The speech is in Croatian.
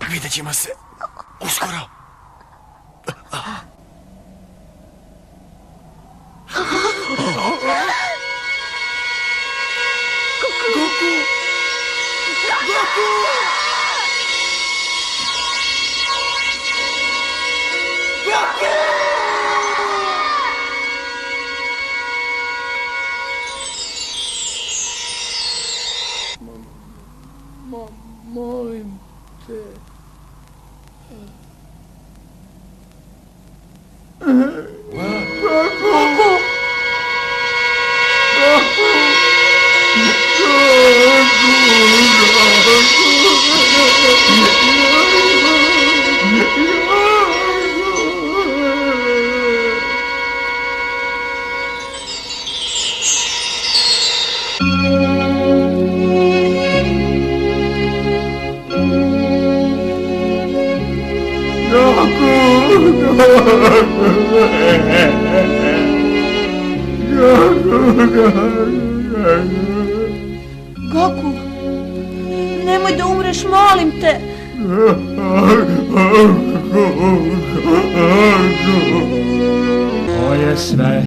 Vidjet ćemo se uskoro. Molim te. Goku, nemoj da umreš, molim te. To je sve.